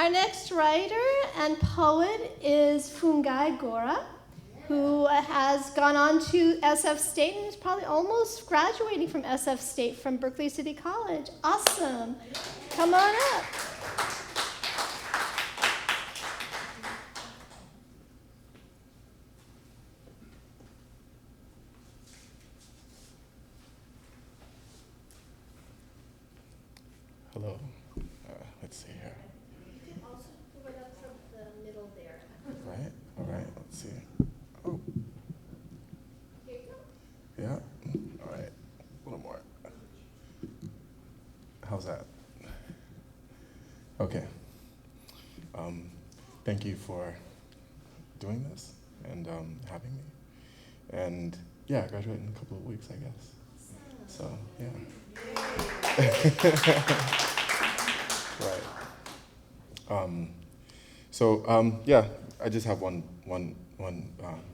Our next writer and poet is Fungi Gora, who has gone on to SF State and is probably almost graduating from SF State from Berkeley City College. Awesome. Come on up. Hello. Let's see here. You can also pull it up from the middle there. Right? All right. Let's see. Oh. Here you go. Yeah. All right. A little more. How's that? Okay. Thank you for doing this and having me. And yeah, I graduate in a couple of weeks, I guess. So yeah. Right. Yeah, I just have one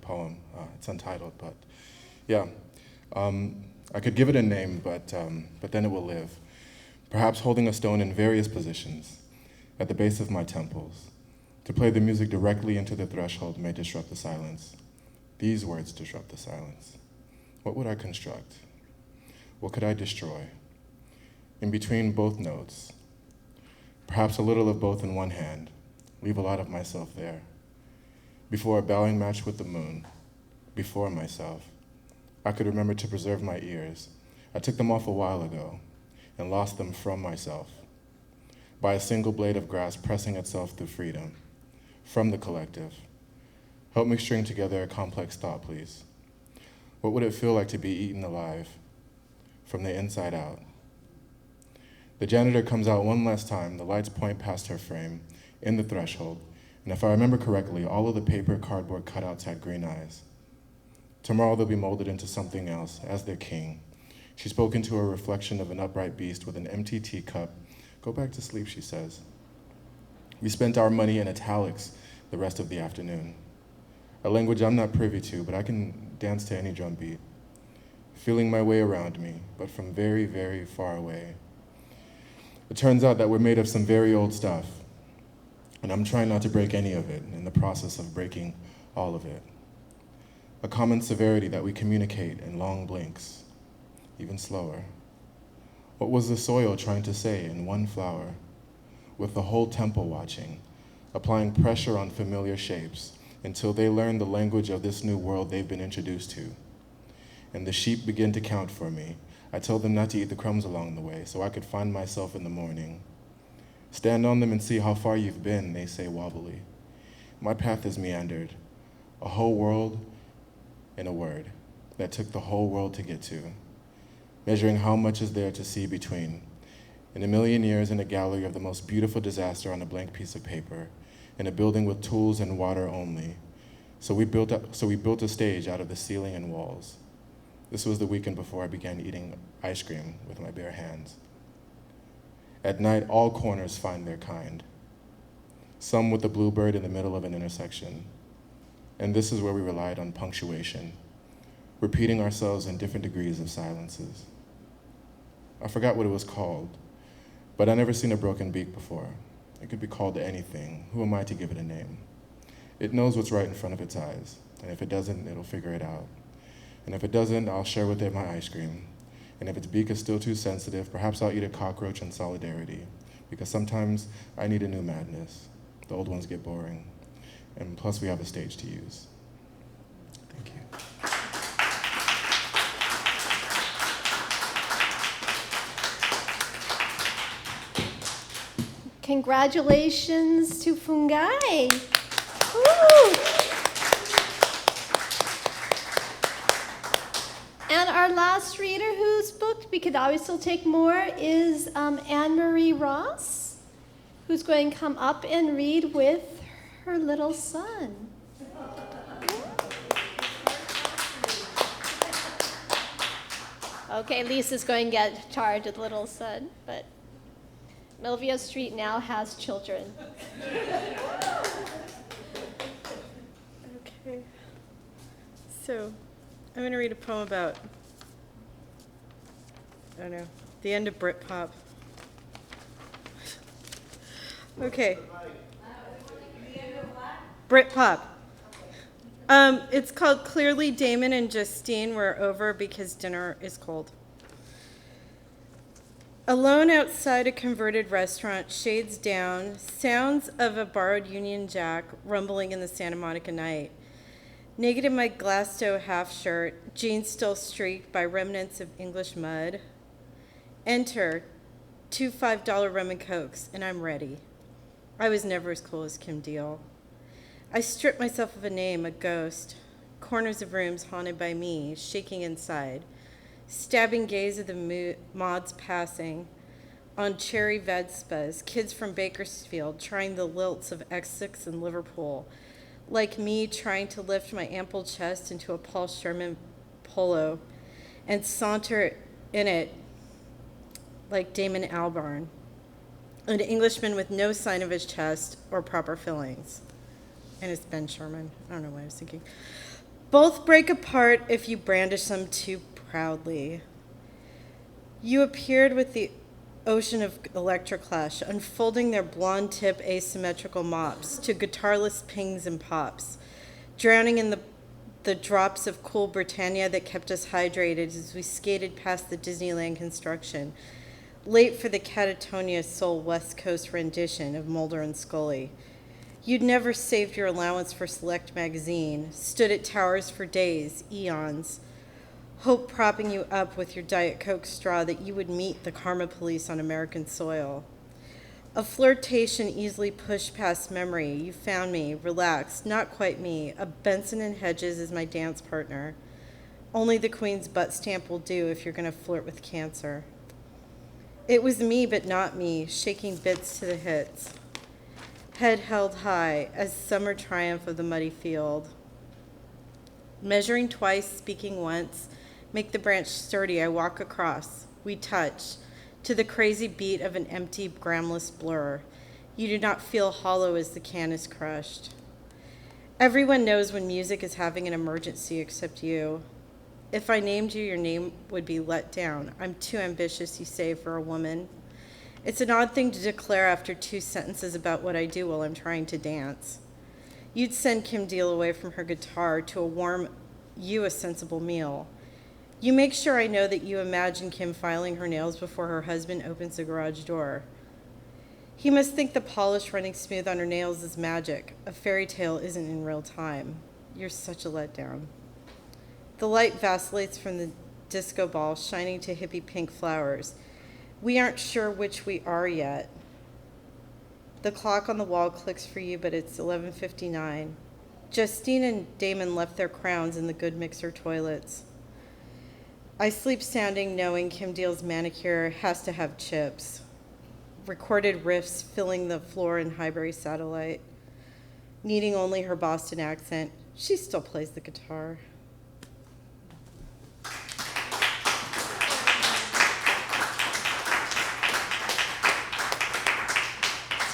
poem. It's untitled, but yeah. I could give it a name, but then it will live. Perhaps holding a stone in various positions at the base of my temples. To play the music directly into the threshold may disrupt the silence. These words disrupt the silence. What would I construct? What could I destroy? In between both notes, perhaps a little of both in one hand, leave a lot of myself there. Before a bowing match with the moon, before myself, I could remember to preserve my ears. I took them off a while ago and lost them from myself. By a single blade of grass pressing itself through freedom, from the collective. Help me string together a complex thought, please. What would it feel like to be eaten alive, from the inside out? The janitor comes out one last time, the lights point past her frame, in the threshold, and if I remember correctly, all of the paper cardboard cutouts had green eyes. Tomorrow they'll be molded into something else, as their king. She spoke into a reflection of an upright beast with an empty teacup. Go back to sleep, she says. We spent our money in italics the rest of the afternoon. A language I'm not privy to, but I can dance to any drum beat. Feeling my way around me, but from very, very far away. It turns out that we're made of some very old stuff, and I'm trying not to break any of it in the process of breaking all of it. A common severity that we communicate in long blinks, even slower. What was the soil trying to say in one flower? With the whole temple watching, applying pressure on familiar shapes until they learn the language of this new world they've been introduced to. And the sheep begin to count for me. I tell them not to eat the crumbs along the way so I could find myself in the morning. Stand on them and see how far you've been, they say wobbly. My path is meandered, a whole world in a word that took the whole world to get to, measuring how much is there to see between. In a million years in a gallery of the most beautiful disaster on a blank piece of paper, in a building with tools and water only. So we built a stage out of the ceiling and walls. This was the weekend before I began eating ice cream with my bare hands. At night, all corners find their kind. Some with a bluebird in the middle of an intersection. And this is where we relied on punctuation, repeating ourselves in different degrees of silences. I forgot what it was called, but I'd never seen a broken beak before. It could be called anything. Who am I to give it a name? It knows what's right in front of its eyes, and if it doesn't, it'll figure it out. And if it doesn't, I'll share with it my ice cream. And if its beak is still too sensitive, perhaps I'll eat a cockroach in solidarity, because sometimes I need a new madness. The old ones get boring. And plus we have a stage to use. Thank you. Congratulations to Fungi. Woo! And our last reader who's booked, we could always still take more, is Anne-Marie Ross, who's going to come up and read with her little son. Okay, Lisa's going to get charged with little son, but Milvia Street now has children. Okay. So, I'm going to read a poem about, I don't know, the end of Britpop. Okay. Britpop. It's called Clearly Damon and Justine Were Over Because Dinner is Cold. Alone outside a converted restaurant, shades down, sounds of a borrowed Union Jack rumbling in the Santa Monica night. Naked in my Glasto half shirt, jeans still streaked by remnants of English mud. Enter 2 $5 rum and cokes, and I'm ready. I was never as cool as Kim Deal. I stripped myself of a name, a ghost. Corners of rooms haunted by me, shaking inside. Stabbing gaze of the mods passing. On cherry Vespas, kids from Bakersfield trying the lilts of X6 in Liverpool. Like me trying to lift my ample chest into a Paul Sherman polo and saunter in it like Damon Albarn. An Englishman with no sign of his chest or proper fillings. And it's Ben Sherman. I don't know what I was thinking. Both break apart if you brandish them too proudly. You appeared with the ocean of electroclash, unfolding their blonde tip asymmetrical mops to guitarless pings and pops, drowning in the drops of cool Britannia that kept us hydrated as we skated past the Disneyland construction, late for the Catatonia Soul West Coast rendition of Mulder and Scully. You'd never saved your allowance for Select magazine, stood at towers for days, eons, hope propping you up with your Diet Coke straw that you would meet the karma police on American soil. A flirtation easily pushed past memory. You found me, relaxed, not quite me, a Benson and Hedges as my dance partner. Only the Queen's butt stamp will do if you're going to flirt with cancer. It was me, but not me, shaking bits to the hits. Head held high as summer triumph of the muddy field. Measuring twice, speaking once, make the branch sturdy, I walk across. We touch, to the crazy beat of an empty, gramless blur. You do not feel hollow as the can is crushed. Everyone knows when music is having an emergency except you. If I named you, your name would be let down. I'm too ambitious, you say, for a woman. It's an odd thing to declare after 2 sentences about what I do while I'm trying to dance. You'd send Kim Deal away from her guitar to warm you a sensible meal. You make sure I know that you imagine Kim filing her nails before her husband opens the garage door. He must think the polish running smooth on her nails is magic. A fairy tale isn't in real time. You're such a letdown. The light vacillates from the disco ball, shining to hippie pink flowers. We aren't sure which we are yet. The clock on the wall clicks for you, but it's 11:59. Justine and Damon left their crowns in the good mixer toilets. I sleep sounding, knowing Kim Deal's manicure has to have chips. Recorded riffs filling the floor in Highbury Satellite. Needing only her Boston accent, she still plays the guitar.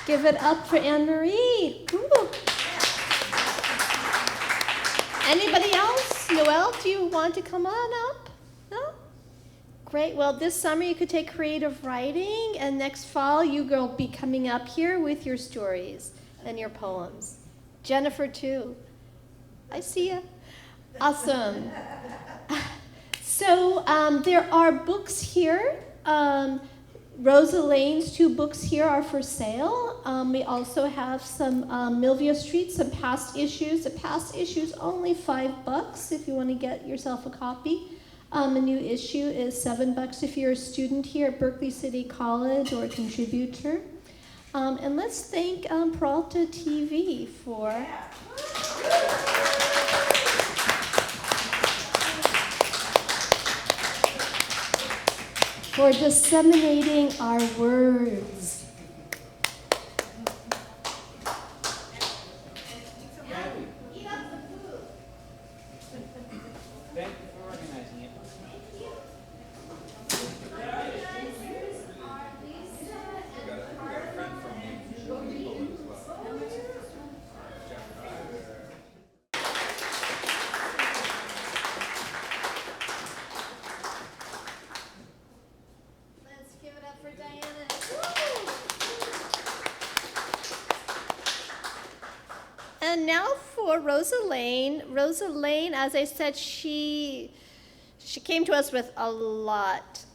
Give it up for Anne-Marie. Ooh. Anybody else? Noelle, do you want to come on up? No? Great. Well, this summer you could take creative writing, and next fall you will be coming up here with your stories and your poems. Jennifer, too. I see you. Awesome. So there are books here. Rosa Lane's 2 books here are for sale. We also have some Milvia Street, some past issues. The past issue's only $5 if you want to get yourself a copy. A new issue is $7 if you're a student here at Berkeley City College or a contributor. And let's thank Peralta TV for disseminating our words. Thank you for organizing it. Let's give it up for Diana. Woo! And now for Rosa Lane. Rosa Lane, as I said, she came to us with a lot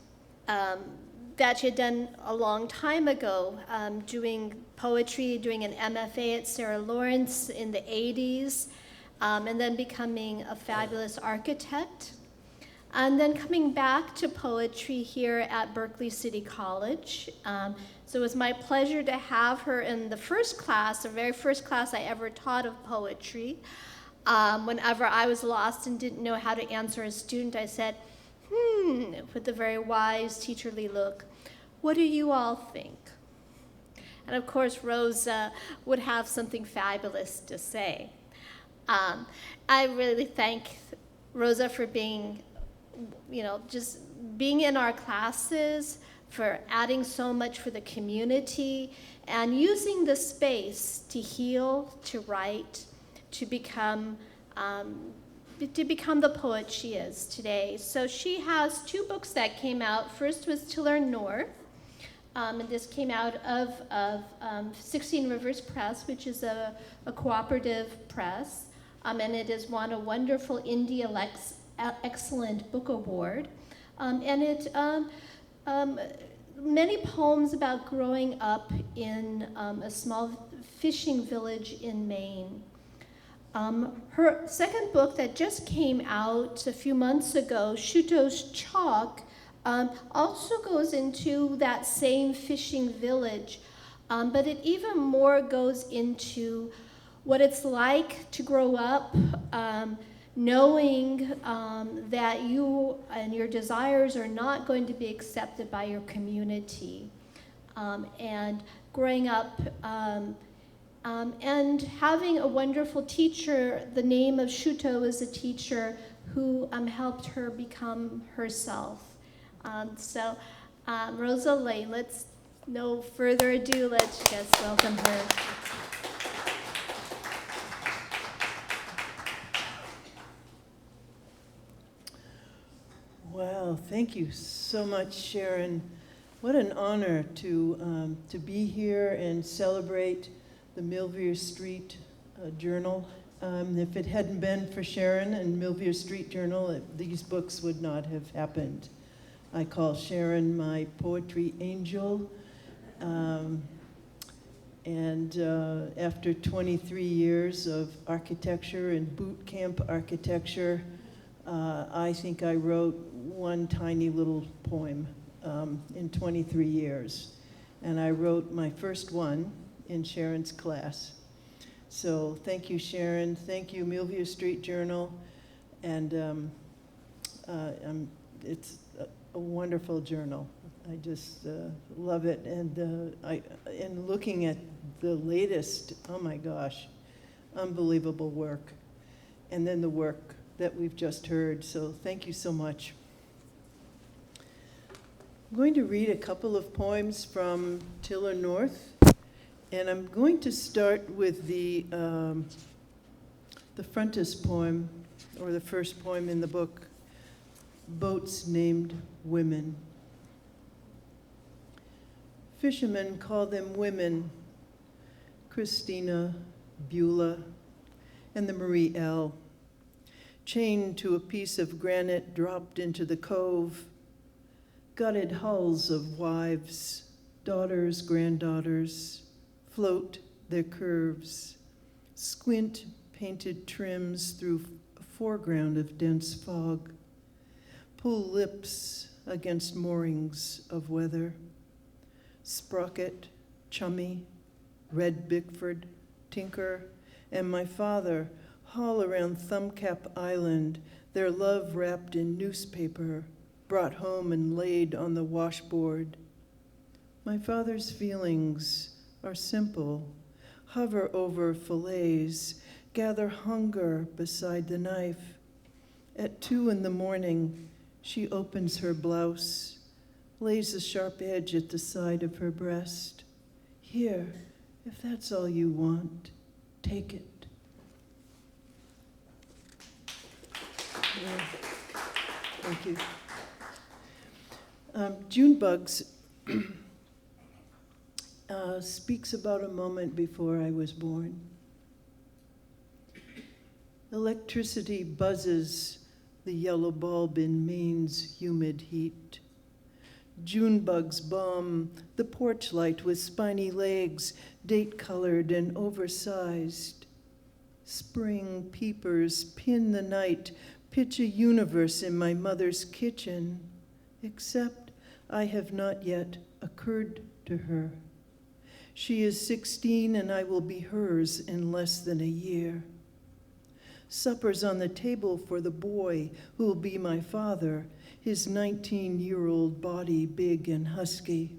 that she had done a long time ago, doing poetry, doing an MFA at Sarah Lawrence in the 80s, and then becoming a fabulous architect. And then coming back to poetry here at Berkeley City College. So it was my pleasure to have her in the first class, the very first class I ever taught of poetry. Whenever I was lost and didn't know how to answer a student, I said, with a very wise teacherly look, what do you all think? And of course, Rosa would have something fabulous to say. I really thank Rosa for being, just being in our classes, for adding so much for the community, and using the space to heal, to write, to become the poet she is today. So she has 2 books that came out. First was To Learn North, and this came out of 16 Rivers Press, which is a cooperative press, and it has won a wonderful Indie Excellent Book Award. And it many poems about growing up in a small fishing village in Maine. Her second book that just came out a few months ago, Shuto's Chalk, also goes into that same fishing village, but it even more goes into what it's like to grow up knowing that you and your desires are not going to be accepted by your community, and growing up and having a wonderful teacher. The name of Shuto is a teacher who helped her become herself. Rosa Lane, let's, no further ado, let's just welcome her. Wow, thank you so much, Sharon. What an honor to be here and celebrate the Milvia Street Journal. If it hadn't been for Sharon and Milvia Street Journal, these books would not have happened. I call Sharon my poetry angel. After 23 years of architecture and boot camp architecture, I think I wrote one tiny little poem in 23 years. And I wrote my first one in Sharon's class. So thank you, Sharon. Thank you, Milvia Street Journal. And it's a wonderful journal. I just love it. And looking at the latest, oh my gosh, unbelievable work. And then the work that we've just heard. So thank you so much. I'm going to read a couple of poems from Tiller North. And I'm going to start with the frontispiece poem, or the first poem in the book, Boats Named Women. Fishermen call them women, Christina, Beulah, and the Marie L., chained to a piece of granite dropped into the cove, gutted hulls of wives, daughters, granddaughters, float their curves, squint painted trims through a foreground of dense fog, pull lips against moorings of weather, Sprocket, Chummy, Red Bickford, Tinker, and my father haul around Thumbcap Island, their love wrapped in newspaper, brought home and laid on the washboard. My father's feelings are simple, hover over fillets, gather hunger beside the knife. At 2 a.m, she opens her blouse, lays a sharp edge at the side of her breast. Here, if that's all you want, take it. Yeah. Thank you. June Bugs speaks about a moment before I was born. Electricity buzzes the yellow bulb in Maine's humid heat. June bugs bomb the porch light with spiny legs, date-colored and oversized. Spring peepers pin the night, pitch a universe in my mother's kitchen, except I have not yet occurred to her. She is 16 and I will be hers in less than a year. Supper's on the table for the boy who will be my father, his 19-year-old body big and husky.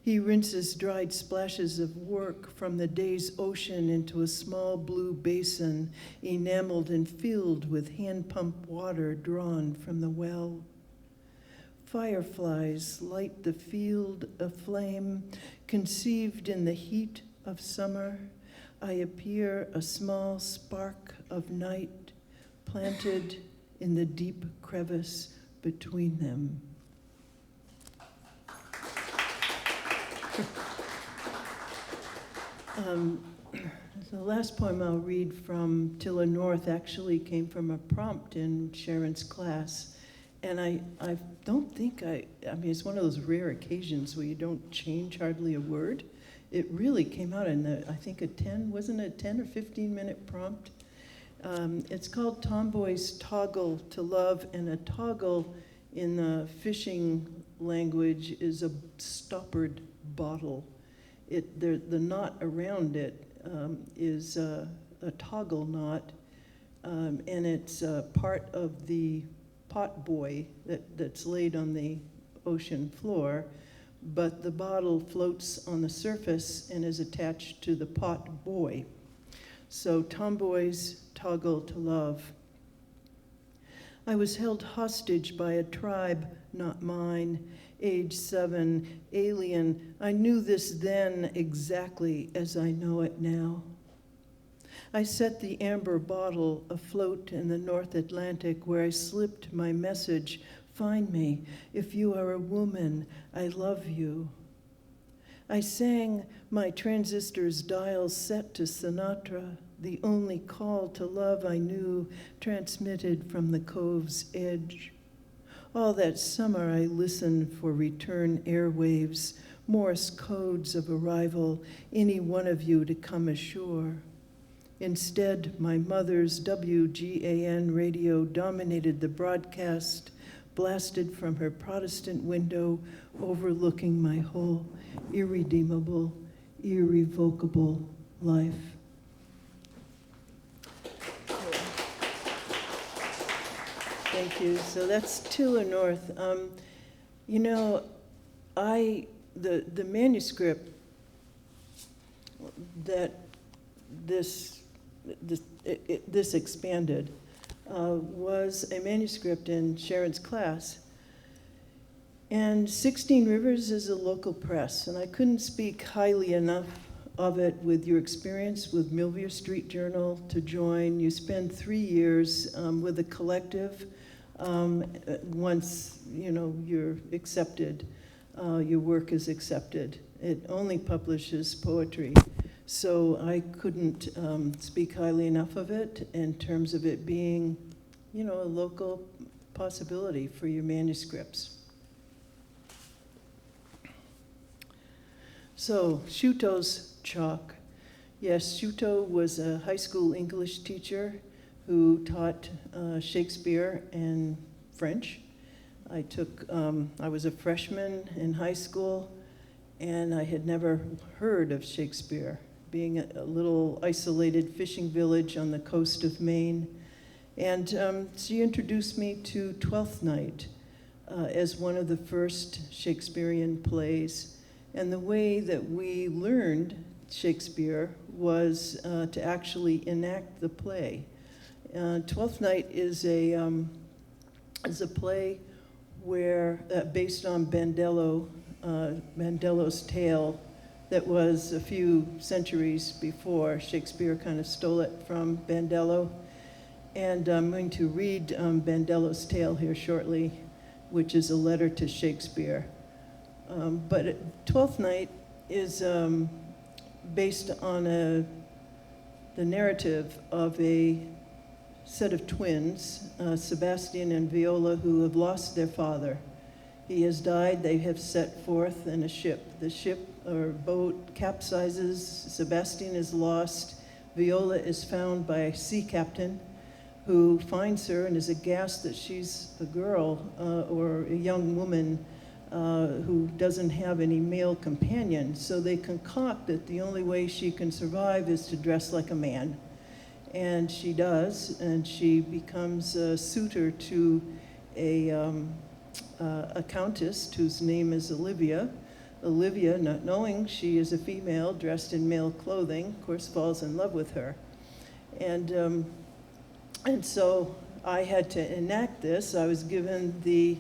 He rinses dried splashes of work from the day's ocean into a small blue basin, enameled and filled with hand-pumped water drawn from the well. Fireflies light the field aflame, conceived in the heat of summer. I appear a small spark of night, planted in the deep crevice between them. The last poem I'll read from Tilla North actually came from a prompt in Sharon's class. And I don't think I mean, it's one of those rare occasions where you don't change hardly a word. It really came out in I think wasn't it a 10 or 15 minute prompt? It's called Tomboy's Toggle to Love, and a toggle in the fishing language is a stoppered bottle. The knot around it is a toggle knot, and it's part of the pot buoy that's laid on the ocean floor, but the bottle floats on the surface and is attached to the pot buoy. So Tomboy's Toggle to Love. I was held hostage by a tribe not mine, age 7, alien. I knew this then exactly as I know it now. I set the amber bottle afloat in the North Atlantic, where I slipped my message, find me, if you are a woman, I love you. I sang my transistor's dial set to Sinatra, the only call to love I knew, transmitted from the cove's edge. All that summer I listened for return airwaves, Morse codes of arrival, any one of you to come ashore. Instead, my mother's WGAN radio dominated the broadcast, blasted from her Protestant window, overlooking my whole irredeemable, irrevocable life. Thank you. So that's Tilla North. You know, the manuscript that this expanded was a manuscript in Sharon's class. And 16 Rivers is a local press, and I couldn't speak highly enough of it with your experience with Milvia Street Journal to join. You spend 3 years with a collective. Once you're accepted, your work is accepted. It only publishes poetry. So I couldn't speak highly enough of it in terms of it being, a local possibility for your manuscripts. So, Shuto's chalk. Yes, Shuto was a high school English teacher who taught Shakespeare and French. I was a freshman in high school, and I had never heard of Shakespeare, being a little isolated fishing village on the coast of Maine. And she introduced me to Twelfth Night as one of the first Shakespearean plays. And the way that we learned Shakespeare was to actually enact the play. Twelfth Night is a play where based on Bandello's tale that was a few centuries before. Shakespeare kind of stole it from Bandello. And I'm going to read Bandello's tale here shortly, which is a letter to Shakespeare. But Twelfth Night is based on the narrative of a set of twins, Sebastian and Viola, who have lost their father. He has died. They have set forth in a ship. The ship or boat capsizes. Sebastian is lost. Viola is found by a sea captain who finds her and is aghast that she's a girl or a young woman who doesn't have any male companion. So they concoct that the only way she can survive is to dress like a man. And she does, and she becomes a suitor to a countess whose name is Olivia. Olivia, not knowing she is a female dressed in male clothing, of course, falls in love with her. And so I had to enact this. I was given the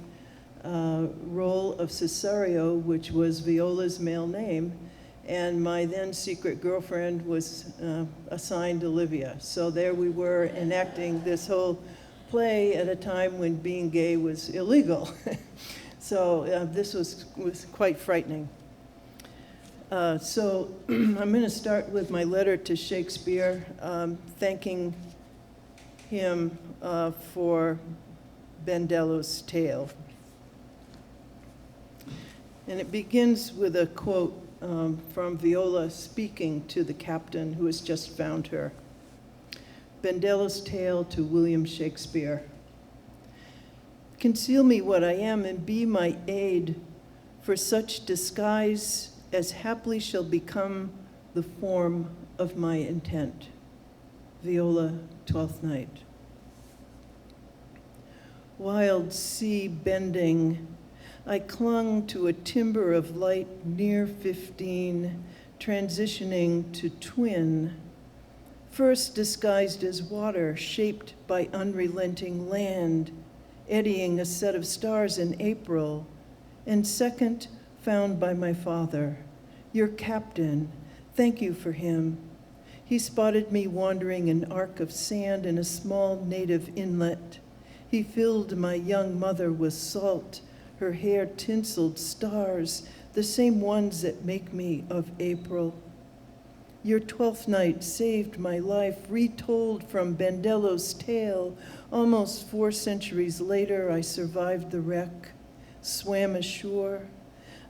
role of Cesario, which was Viola's male name, and my then secret girlfriend was assigned Olivia. So there we were enacting this whole play at a time when being gay was illegal. So this was quite frightening. So I'm going to start with my letter to Shakespeare, thanking him for Bendello's tale. And it begins with a quote from Viola speaking to the captain who has just found her. Bendello's tale to William Shakespeare. Conceal me what I am and be my aid, for such disguise as haply shall become the form of my intent. Viola, Twelfth Night. Wild sea bending, I clung to a timber of light near 15, transitioning to twin, first disguised as water, shaped by unrelenting land, eddying a set of stars in April, and second, found by my father, your captain. Thank you for him. He spotted me wandering an arc of sand in a small native inlet. He filled my young mother with salt, her hair tinseled stars, the same ones that make me of April. Your 12th night saved my life, retold from Bendello's tale. Almost 4 centuries later, I survived the wreck, swam ashore.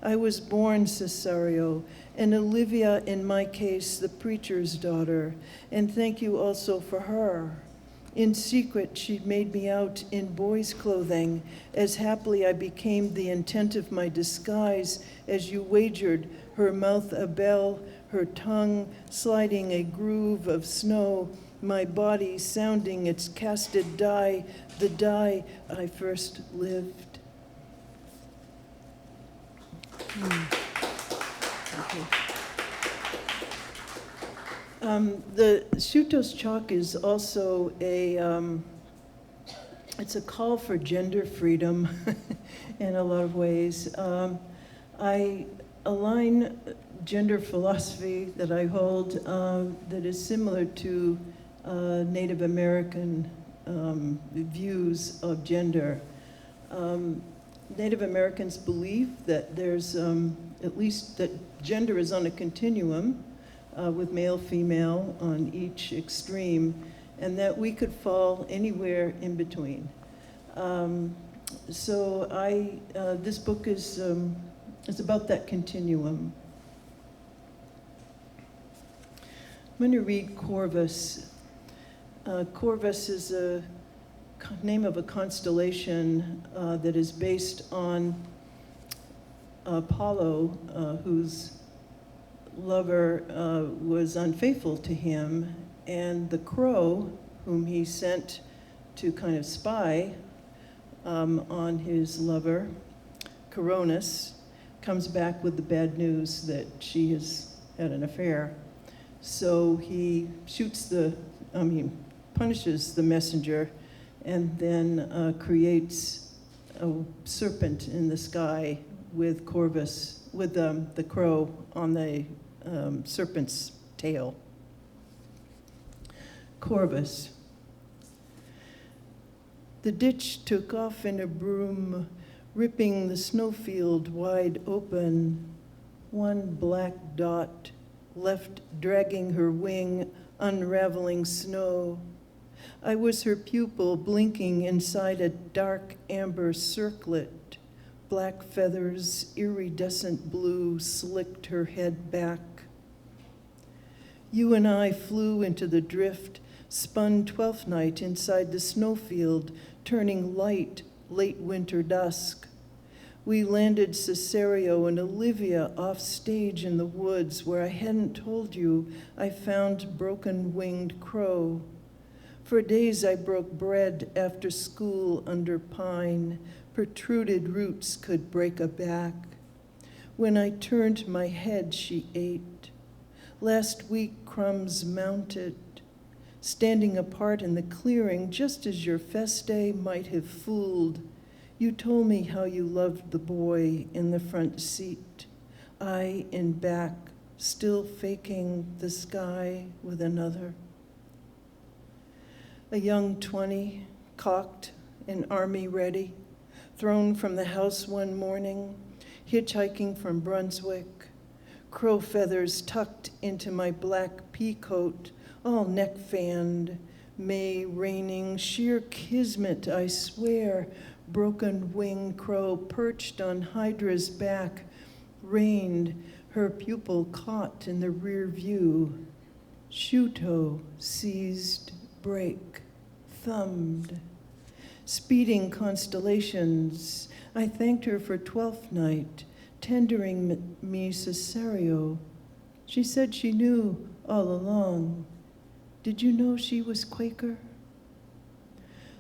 I was born Cesario, and Olivia, in my case, the preacher's daughter, and thank you also for her. In secret, she made me out in boy's clothing, as happily I became the intent of my disguise, as you wagered, her mouth a bell, her tongue sliding a groove of snow, my body sounding its casted die, the die I first lived. The Shutos chalk is also it's a call for gender freedom in a lot of ways. I align gender philosophy that I hold that is similar to Native American views of gender. Native Americans believe that there's at least that gender is on a continuum with male, female on each extreme, and that we could fall anywhere in between. So this book is about that continuum. I'm going to read Corvus. Corvus is a name of a constellation that is based on Apollo, whose lover was unfaithful to him, and the crow, whom he sent to kind of spy on his lover, Coronis, comes back with the bad news that she has had an affair. So he punishes the messenger, and then creates a serpent in the sky with Corvus, with the crow on the serpent's tail. Corvus. The ditch took off in a broom, ripping the snowfield wide open. One black dot left dragging her wing, unraveling snow. I was her pupil blinking inside a dark amber circlet. Black feathers, iridescent blue, slicked her head back. You and I flew into the drift, spun Twelfth Night inside the snowfield, turning light, late winter dusk. We landed Cesario and Olivia off stage in the woods where I hadn't told you I found broken-winged crow. For days I broke bread after school under pine. Protruded roots could break a back. When I turned my head, she ate. Last week, crumbs mounted, standing apart in the clearing, just as your feste might have fooled. You told me how you loved the boy in the front seat. I in back, still faking the sky with another. A young 20, cocked and army ready, thrown from the house one morning, hitchhiking from Brunswick, crow feathers tucked into my black pea coat, all neck fanned, May raining, sheer kismet, I swear, broken-winged crow perched on Hydra's back, rained, her pupil caught in the rear view. Shoe-toe seized, brake, thumbed. Speeding constellations, I thanked her for Twelfth Night, tendering me Cesario. She said she knew all along. Did you know she was Quaker?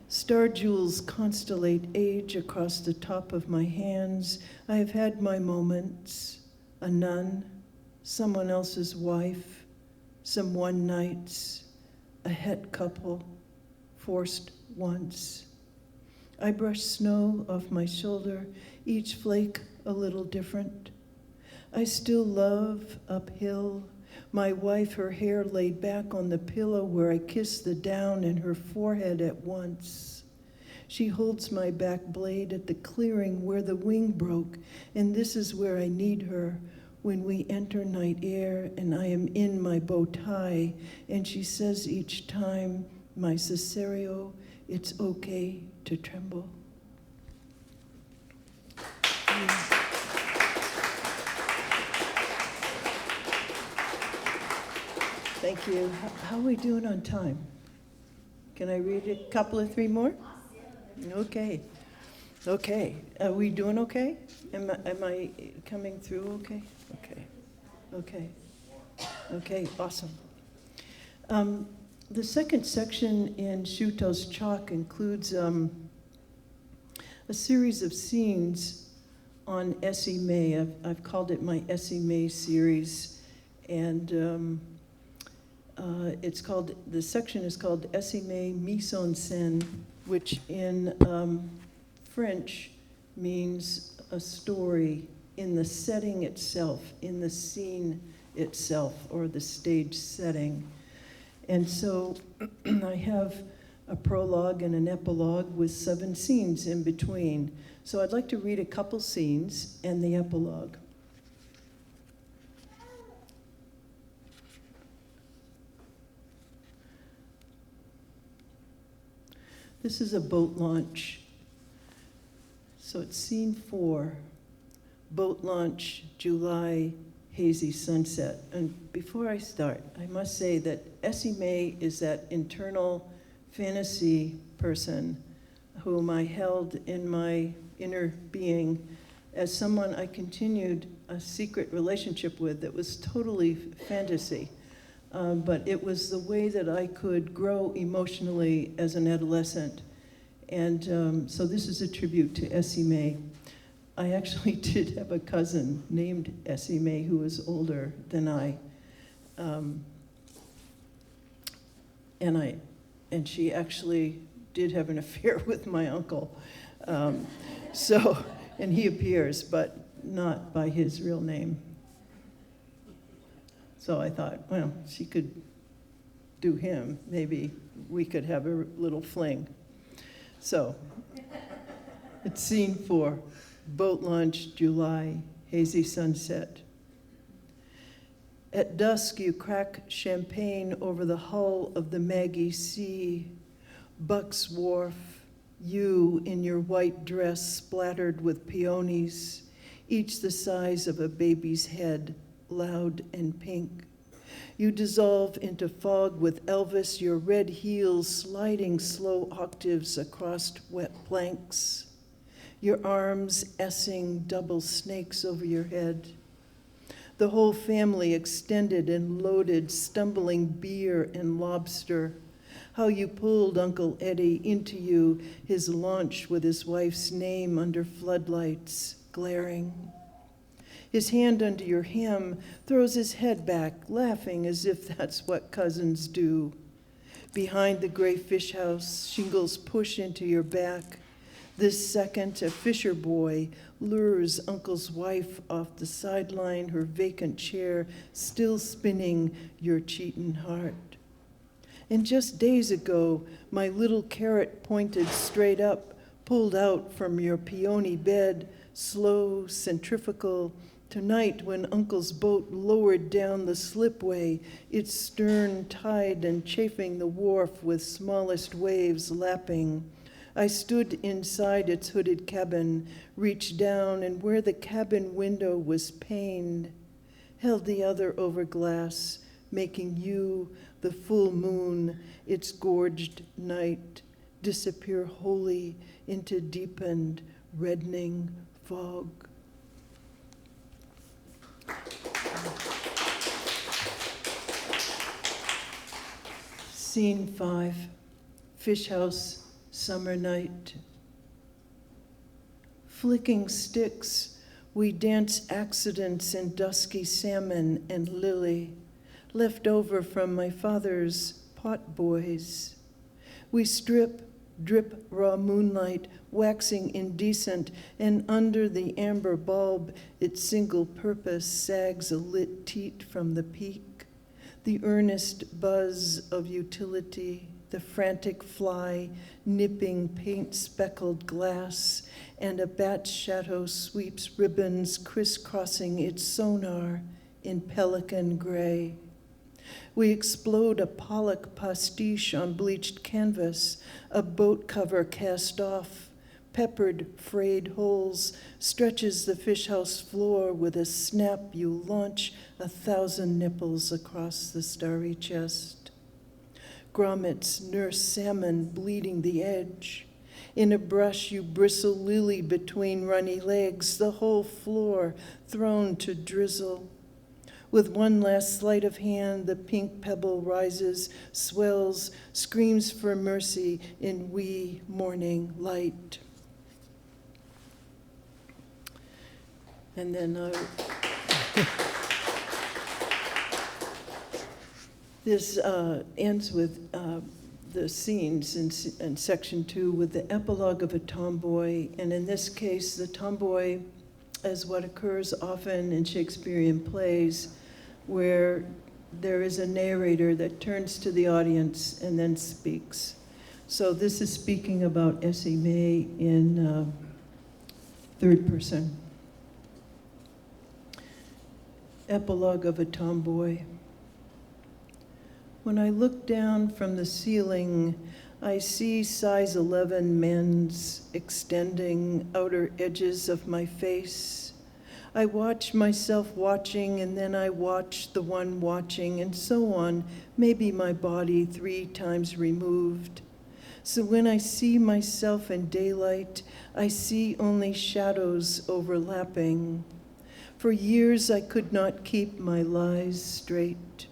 Star jewels constellate age across the top of my hands. I have had my moments, a nun, someone else's wife, some one nights, a het couple, forced once. I brush snow off my shoulder, each flake a little different. I still love uphill. My wife, her hair laid back on the pillow where I kiss the down and her forehead at once. She holds my back blade at the clearing where the wing broke, and this is where I need her when we enter night air and I am in my bow tie, and she says each time, my Cesario, it's okay to tremble. Thank you. How are we doing on time? Can I read a couple of three more? Okay. Okay. Are we doing okay? Am I coming through okay? Okay. Okay. Okay, awesome. The second section in Shuto's chalk includes a series of scenes on Essie May. I've called it my Essie May series, and the section is called Essie May Mise en Scène, which in French means a story in the setting itself, in the scene itself, or the stage setting. And so I have a prologue and an epilogue with 7 scenes in between. So I'd like to read a couple scenes and the epilogue. This is a boat launch. So it's scene 4, boat launch, July, hazy sunset. And before I start, I must say that Essie May is that internal fantasy person whom I held in my inner being as someone I continued a secret relationship with that was totally fantasy. But it was the way that I could grow emotionally as an adolescent. And so this is a tribute to Essie May. I actually did have a cousin named Essie May who was older than I. And she actually did have an affair with my uncle. And he appears, but not by his real name. So I thought, well, she could do him. Maybe we could have a little fling. So it's scene 4, boat launch, July, hazy sunset. At dusk, you crack champagne over the hull of the Maggie Sea. Buck's Wharf, you in your white dress splattered with peonies, each the size of a baby's head, loud and pink. You dissolve into fog with Elvis, your red heels sliding slow octaves across wet planks, your arms essing double snakes over your head. The whole family extended and loaded, stumbling beer and lobster. How you pulled Uncle Eddie into you, his launch with his wife's name under floodlights, glaring. His hand under your hem, throws his head back, laughing as if that's what cousins do. Behind the gray fish house, shingles push into your back. This second, a fisher boy lures Uncle's wife off the sideline, her vacant chair still spinning your cheatin' heart. And just days ago, my little carrot pointed straight up, pulled out from your peony bed, slow, centrifugal. Tonight, when Uncle's boat lowered down the slipway, its stern tied and chafing the wharf with smallest waves lapping, I stood inside its hooded cabin, reached down, and where the cabin window was paned, held the other over glass, making you, the full moon, its gorged night, disappear wholly into deepened, reddening fog. Scene 5, Fish House, Summer Night. Flicking sticks, we dance accidents in dusky salmon and lily, left over from my father's pot boys. We strip, drip raw moonlight, waxing indecent, and under the amber bulb, its single purpose sags a lit teat from the peak. The earnest buzz of utility, the frantic fly nipping paint-speckled glass, and a bat shadow sweeps ribbons crisscrossing its sonar in pelican gray. We explode a Pollock pastiche on bleached canvas, a boat cover cast off, peppered frayed holes, stretches the fish house floor with a snap you launch 1,000 nipples across the starry chest. Grommets nurse salmon bleeding the edge. In a brush you bristle lily between runny legs, the whole floor thrown to drizzle. With one last sleight of hand, the pink pebble rises, swells, screams for mercy in wee morning light. And then this ends with the scenes in section 2 with the epilogue of a tomboy, and in this case, the tomboy, as what occurs often in Shakespearean plays, where there is a narrator that turns to the audience and then speaks. So this is speaking about Essie May in third person. Epilogue of a tomboy. When I look down from the ceiling, I see size 11 men's extending outer edges of my face. I watch myself watching, and then I watch the one watching, and so on, maybe my body 3 times removed. So when I see myself in daylight, I see only shadows overlapping. For years I could not keep my lies straight.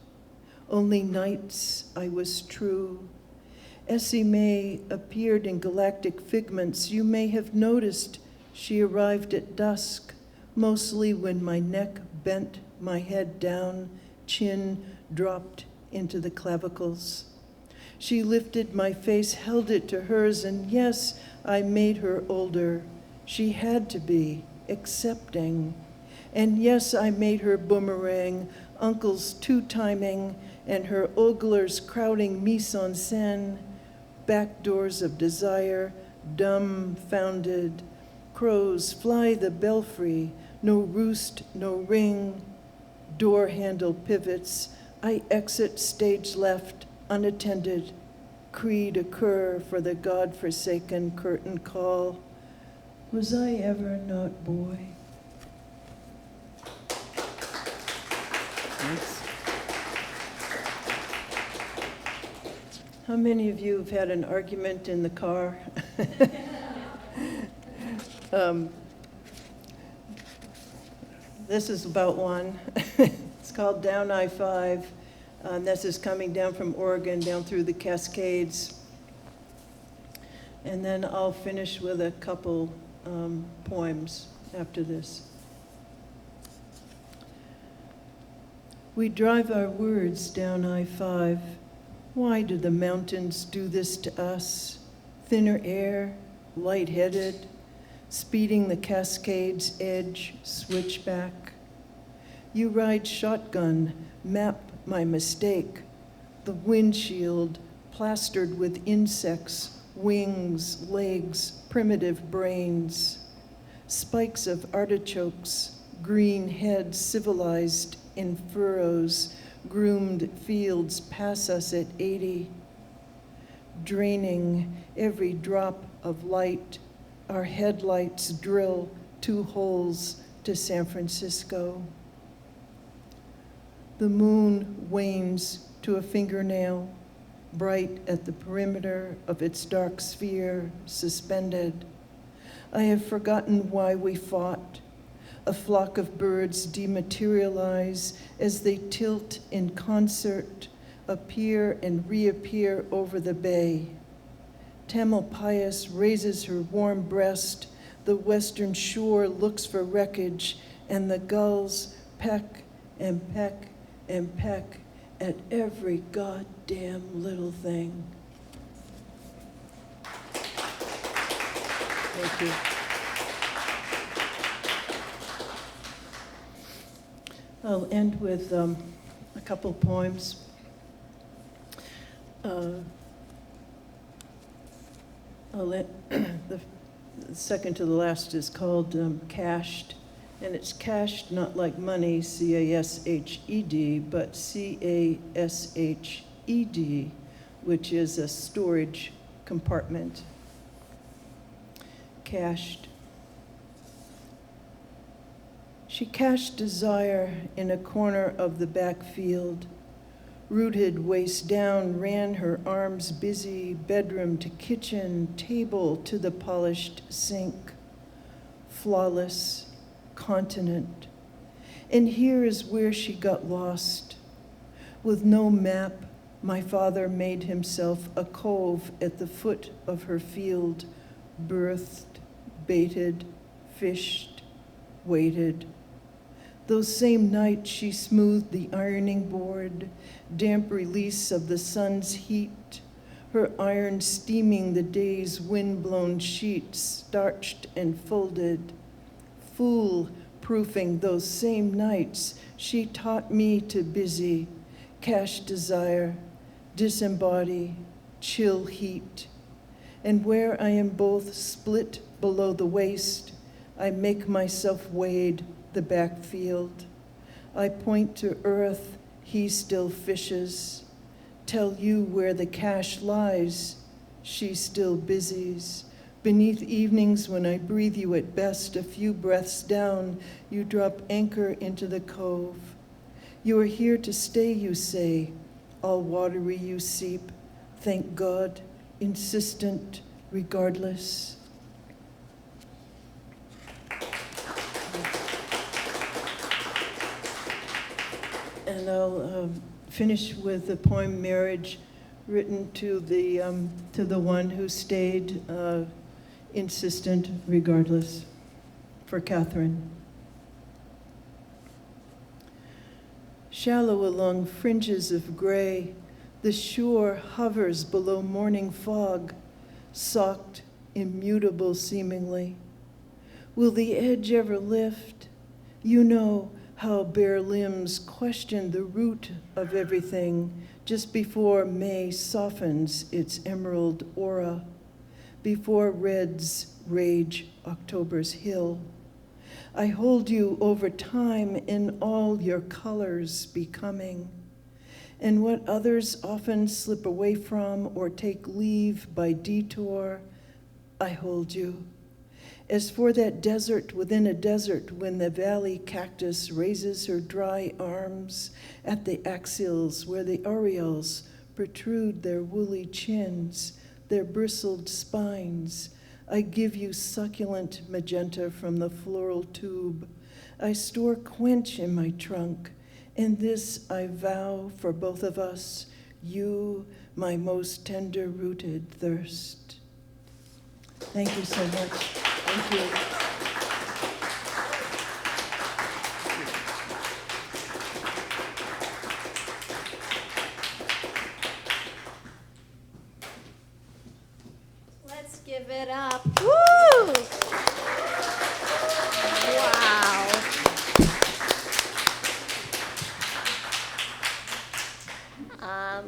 Only nights I was true. Essie May appeared in galactic figments. You may have noticed she arrived at dusk, mostly when my neck bent, my head down, chin dropped into the clavicles. She lifted my face, held it to hers, and yes, I made her older. She had to be, accepting. And yes, I made her boomerang, Uncle's 2-timing, and her ogler's crowding mise-en-scène, back doors of desire, dumbfounded. Crows fly the belfry, no roost, no ring. Door handle pivots, I exit stage left, unattended. creed occur for the God-forsaken curtain call. Was I ever not boy? Thanks. How many of you have had an argument in the car? This is about one. It's called Down I-5. This is coming down from Oregon, down through the Cascades. And then I'll finish with a couple poems after this. We drive our words down I-5. Why do the mountains do this to us? Thinner air, lightheaded, speeding the Cascades' edge, switchback. You ride shotgun, map my mistake. The windshield plastered with insects, wings, legs, primitive brains. Spikes of artichokes, green heads civilized in furrows, groomed fields pass us at 80. Draining every drop of light, our headlights drill 2 holes to San Francisco. The moon wanes to a fingernail, bright at the perimeter of its dark sphere, suspended. I have forgotten why we fought. A flock of birds dematerialize as they tilt in concert, appear and reappear over the bay. Tamalpais raises her warm breast, the western shore looks for wreckage, and the gulls peck and peck and peck at every goddamn little thing. Thank you. I'll end with a couple poems. The second to the last is called Cashed, and it's cashed not like money, C-A-S-H-E-D, but C-A-S-H-E-D, which is a storage compartment. Cached. She cached desire in a corner of the backfield. Rooted waist down, ran her arms busy, bedroom to kitchen, table to the polished sink. Flawless, continent. And here is where she got lost. With no map, my father made himself a cove at the foot of her field, birthed, baited, fished, waited. Those same nights she smoothed the ironing board, damp release of the sun's heat, her iron steaming the day's wind-blown sheets, starched and folded. Fool-proofing those same nights, she taught me to busy, cash desire, disembody, chill heat. And where I am both split below the waist, I make myself wade the backfield. I point to earth, he still fishes. Tell you where the cash lies, she still busies. Beneath evenings when I breathe you at best, a few breaths down, you drop anchor into the cove. You are here to stay, you say, all watery you seep. Thank God, insistent, regardless. And I'll finish with the poem Marriage, written to the one who stayed, insistent, regardless, for Catherine. Shallow along fringes of gray, the shore hovers below morning fog, socked, immutable seemingly. Will the edge ever lift? You know how bare limbs question the root of everything just before May softens its emerald aura, before reds rage October's hill. I hold you over time in all your colors becoming, And what others often slip away from or take leave by detour, I hold you. As for that desert within a desert, when the valley cactus raises her dry arms at the axials where the orioles protrude their woolly chins, their bristled spines, I give you succulent magenta from the floral tube. I store quench in my trunk, and this I vow for both of us, you, my most tender-rooted thirst. Thank you so much. Thank you. Let's give it up. Woo! Wow.